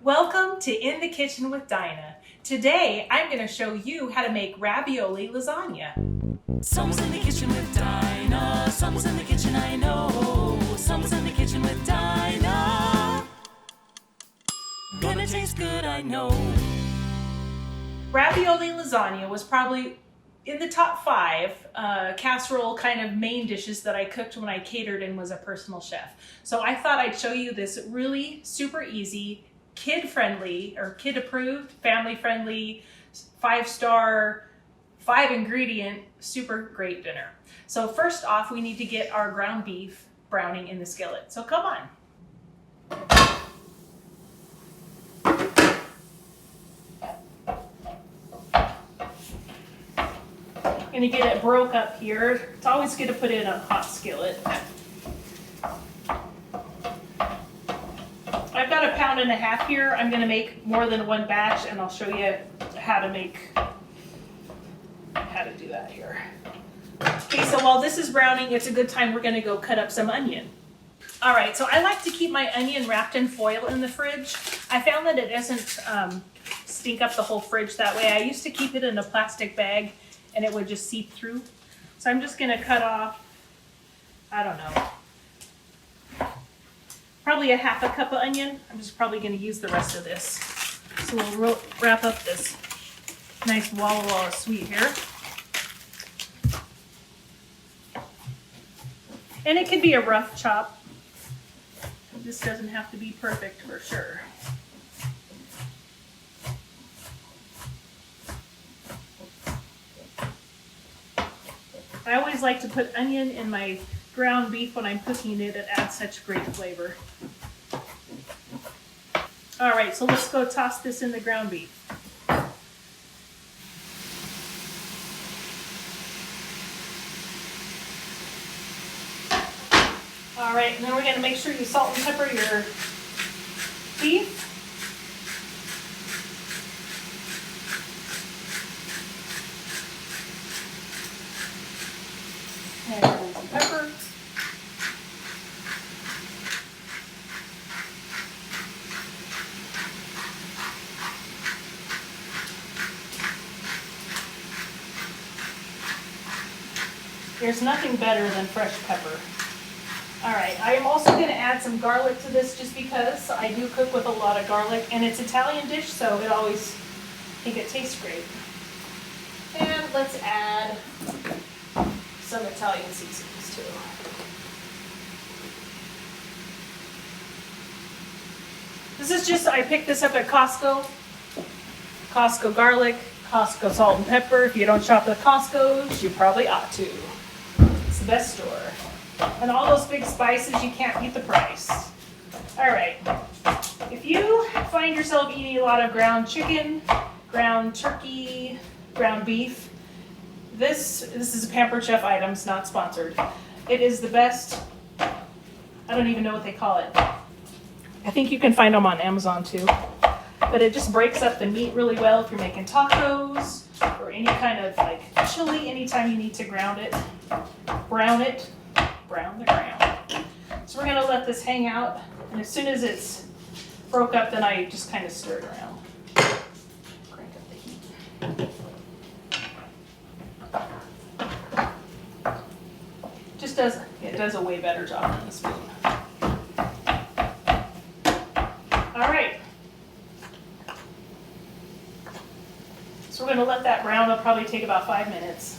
Welcome to In the Kitchen with Dinah. Today, I'm going to show you how to make ravioli lasagna. Someone's in the kitchen with Dinah. Someone's in the kitchen, I know. Someone's in the kitchen with Dinah. Gonna taste good, I know. Ravioli lasagna was probably in the top 5 casserole kind of main dishes that I cooked when I catered and was a personal chef. So I thought I'd show you this really super easy, kid-friendly or kid-approved, family-friendly, 5-star, 5-ingredient, super great dinner. So first off, we need to get our ground beef browning in the skillet. So come on. I'm gonna get it broke up here. It's always good to put it in a hot skillet. I've got 1.5 pounds here. I'm gonna make more than one batch, and I'll show you how to do that here. Okay, so while this is browning, it's a good time we're gonna go cut up some onion. All right, so I like to keep my onion wrapped in foil in the fridge. I found that it doesn't stink up the whole fridge that way. I used to keep it in a plastic bag and it would just seep through. So I'm just gonna cut off, I don't know, probably 1/2 cup of onion. I'm just probably gonna use the rest of this. So we'll wrap up this nice Walla Walla sweet here. And it can be a rough chop. This doesn't have to be perfect for sure. I always like to put onion in my ground beef when I'm cooking it. It adds such great flavor. All right, so let's go toss this in the ground beef. All right, and then we're going to make sure you salt and pepper your beef. And some pepper. There's nothing better than fresh pepper. All right, I am also going to add some garlic to this just because I do cook with a lot of garlic, and it's Italian dish, so I think it tastes great. And let's add some Italian seasonings too. This is just, I picked this up at Costco. Costco garlic, Costco salt and pepper. If you don't shop at Costco's, you probably ought to. It's the best store. And all those big spices, you can't beat the price. All right, if you find yourself eating a lot of ground chicken, ground turkey, ground beef, this is a Pampered Chef items, not sponsored. It is the best. I don't even know what they call it. I think you can find them on Amazon too. But it just breaks up the meat really well if you're making tacos or any kind of like chili. Anytime you need to brown the ground. So we're gonna let this hang out, and as soon as it's broke up, then I just kind of stir it around. Crank up the heat. It does a way better job than the spoon. All right. So we're gonna let that brown. It'll probably take about 5 minutes.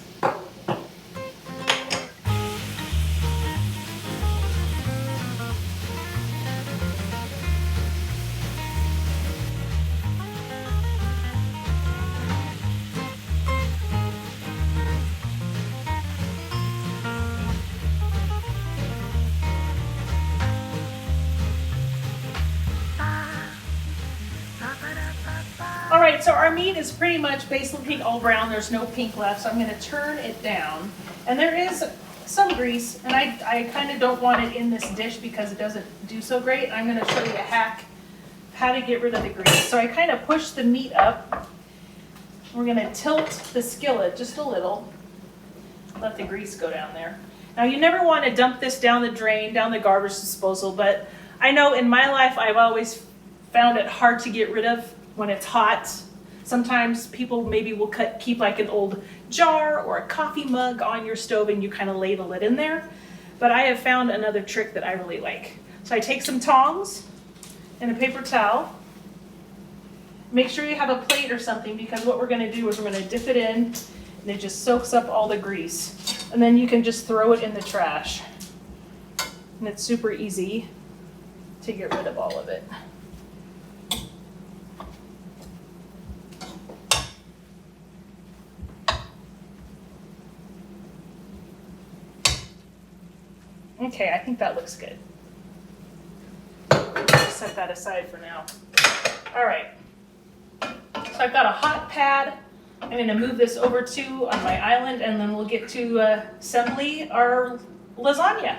All right, so our meat is pretty much basically all brown. There's no pink left, so I'm going to turn it down. And there is some grease, and I kind of don't want it in this dish because it doesn't do so great. I'm going to show you a hack how to get rid of the grease. So I kind of push the meat up. We're going to tilt the skillet just a little. Let the grease go down there. Now you never want to dump this down the drain, down the garbage disposal, but I know in my life I've always found it hard to get rid of when it's hot. Sometimes people maybe will keep like an old jar or a coffee mug on your stove and you kind of ladle it in there. But I have found another trick that I really like. So I take some tongs and a paper towel. Make sure you have a plate or something, because what we're gonna do is we're gonna dip it in and it just soaks up all the grease. And then you can just throw it in the trash. And it's super easy to get rid of all of it. Okay, I think that looks good. Just set that aside for now. All right, so I've got a hot pad. I'm gonna move this over to on my island, and then we'll get to assembly our lasagna.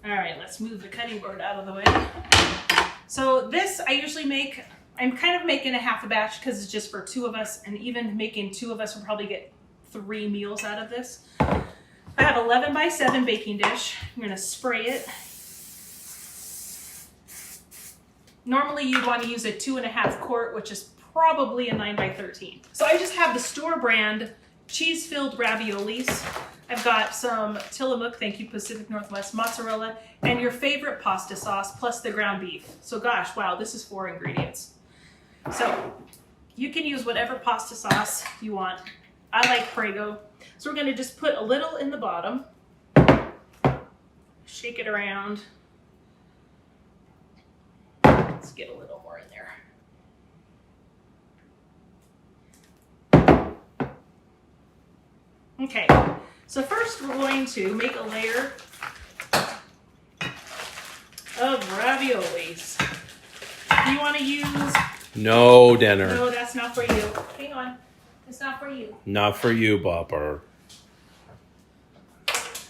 All right, let's move the cutting board out of the way. So this I usually make, I'm kind of making a half a batch because it's just for 2 of us, and even making 2 of us will probably get 3 meals out of this. I have 11 by 7 baking dish. I'm gonna spray it. Normally you'd want to use a 2.5 quart, which is probably a 9 by 13. So I just have the store brand cheese-filled raviolis. I've got some Tillamook, thank you Pacific Northwest, mozzarella, and your favorite pasta sauce, plus the ground beef. So gosh, wow, this is 4 ingredients. So you can use whatever pasta sauce you want. I like Prego. So we're gonna just put a little in the bottom, shake it around. Let's get a little more in there. Okay, so first we're going to make a layer of raviolis. You want to use... No dinner. No, that's not for you. Hang on. It's not for you. Not for you, Bopper.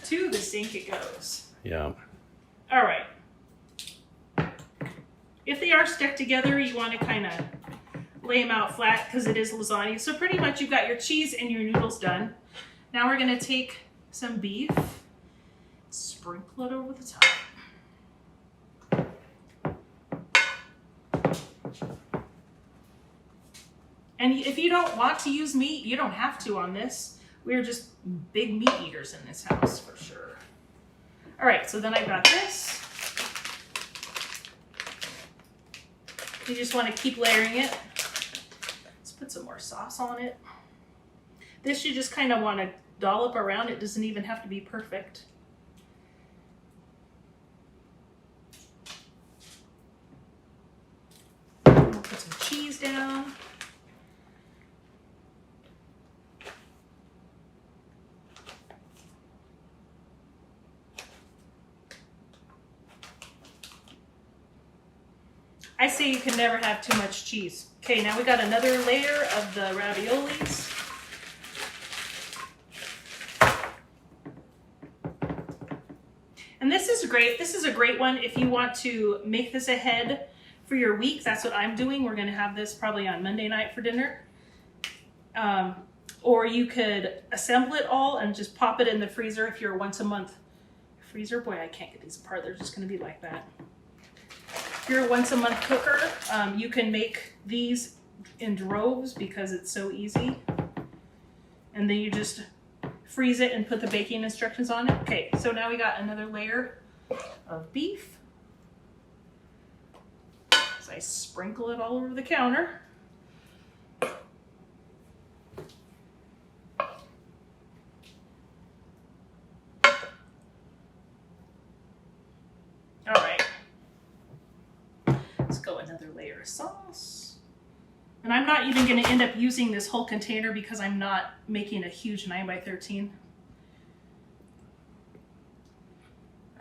To the sink it goes. Yeah. All right. If they are stuck together, you want to kind of lay them out flat because it is lasagna. So pretty much you've got your cheese and your noodles done. Now we're going to take some beef, sprinkle it over the top. And if you don't want to use meat, you don't have to on this. We're just big meat eaters in this house for sure. All right, so then I've got this. You just want to keep layering it. Let's put some more sauce on it. This you just kind of want to dollop around. It doesn't even have to be perfect. We'll put some cheese down. I say you can never have too much cheese. Okay, now we got another layer of the raviolis. And this is great. This is a great one if you want to make this ahead for your week. That's what I'm doing. We're going to have this probably on Monday night for dinner. Or you could assemble it all and just pop it in the freezer if you're a once a month freezer. Boy, I can't get these apart. They're just going to be like that. If you're a once a month cooker, you can make these in droves because it's so easy. And then you just freeze it and put the baking instructions on it. Okay, so now we got another layer of beef. So I sprinkle it all over the counter. All right. Let's go another layer of sauce. And I'm not even going to end up using this whole container because I'm not making a huge 9 by 13.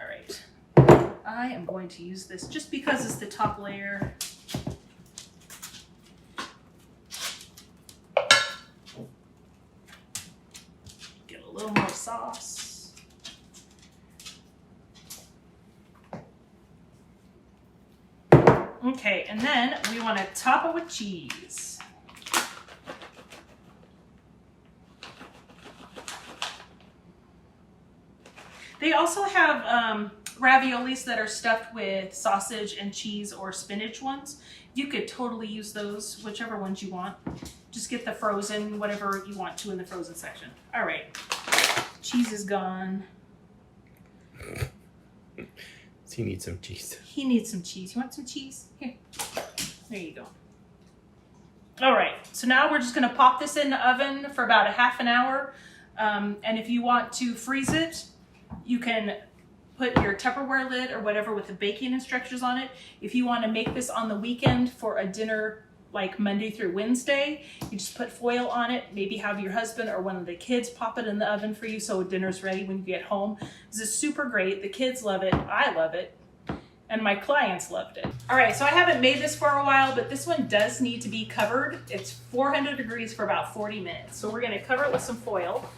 All right. I am going to use this just because it's the top layer. Get a little more sauce. Okay, and then we want to top it with cheese. They also have raviolis that are stuffed with sausage and cheese or spinach ones. You could totally use those, whichever ones you want. Just get the frozen, whatever you want to in the frozen section. All right, cheese is gone. He needs some cheese. He needs some cheese. You want some cheese? Here. There you go. All right, so now we're just gonna pop this in the oven for about a half an hour. And if you want to freeze it, you can put your Tupperware lid or whatever with the baking instructions on it. If you want to make this on the weekend for a dinner like Monday through Wednesday, you just put foil on it, maybe have your husband or one of the kids pop it in the oven for you so dinner's ready when you get home. This is super great. The kids love it. I love it. And my clients loved it. All right, so I haven't made this for a while, but this one does need to be covered. It's 400 degrees for about 40 minutes. So we're gonna cover it with some foil.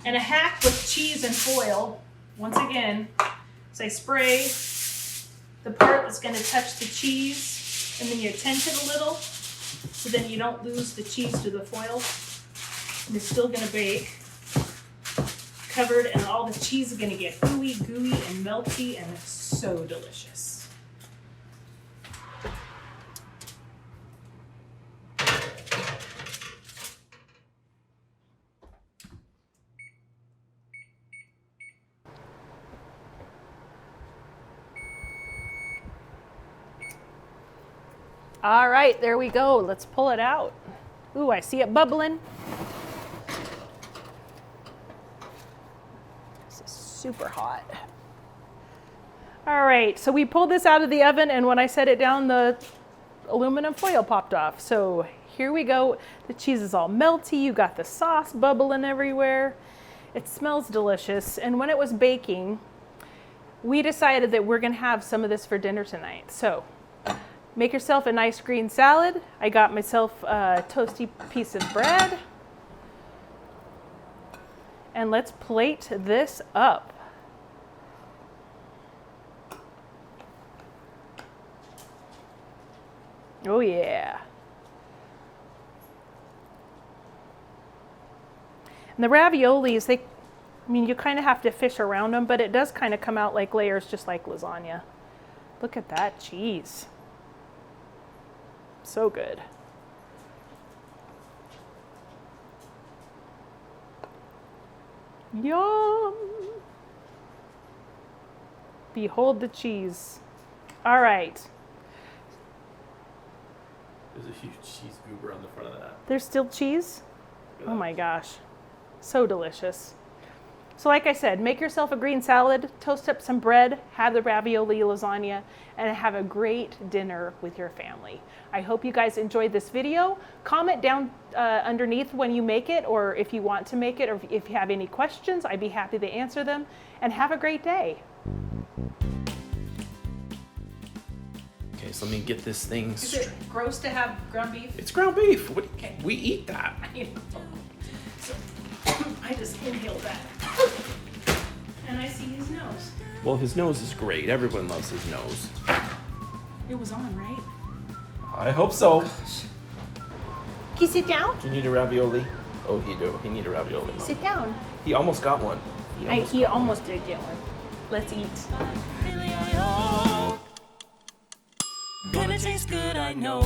And a hack with cheese and foil, once again, is I spray the part that's gonna touch the cheese, and then you tint it a little, so then you don't lose the cheese to the foil. And it's still gonna bake, covered, and all the cheese is gonna get gooey and melty, and it's so delicious. All right, there we go. Let's pull it out. Ooh, I see it bubbling. This is super hot. All right, so we pulled this out of the oven, and when I set it down, the aluminum foil popped off. So here we go. The cheese is all melty. You got the sauce bubbling everywhere. It smells delicious. And when it was baking, we decided that we're gonna have some of this for dinner tonight. So make yourself a nice green salad. I got myself a toasty piece of bread. And let's plate this up. Oh yeah. And the raviolis, you kind of have to fish around them, but it does kind of come out like layers, just like lasagna. Look at that cheese. So good. Yum! Behold the cheese. All right. There's a huge cheese goober on the front of that. There's still cheese? Oh my gosh. So delicious. So like I said, make yourself a green salad, toast up some bread, have the ravioli lasagna, and have a great dinner with your family. I hope you guys enjoyed this video. Comment down underneath when you make it, or if you want to make it, or if you have any questions, I'd be happy to answer them. And have a great day. Okay, so let me get this thing Is it gross to have ground beef? It's ground beef. Okay. We eat that. So I just inhaled that. And I see his nose. Well, his nose is great. Everyone loves his nose. It was on, right? I hope so. Can you sit down? Do you need a ravioli? Oh, he do. He need a ravioli. Sit down. He almost got one. He almost did get one. Let's eat. Really, I hope. Gonna taste good, I know.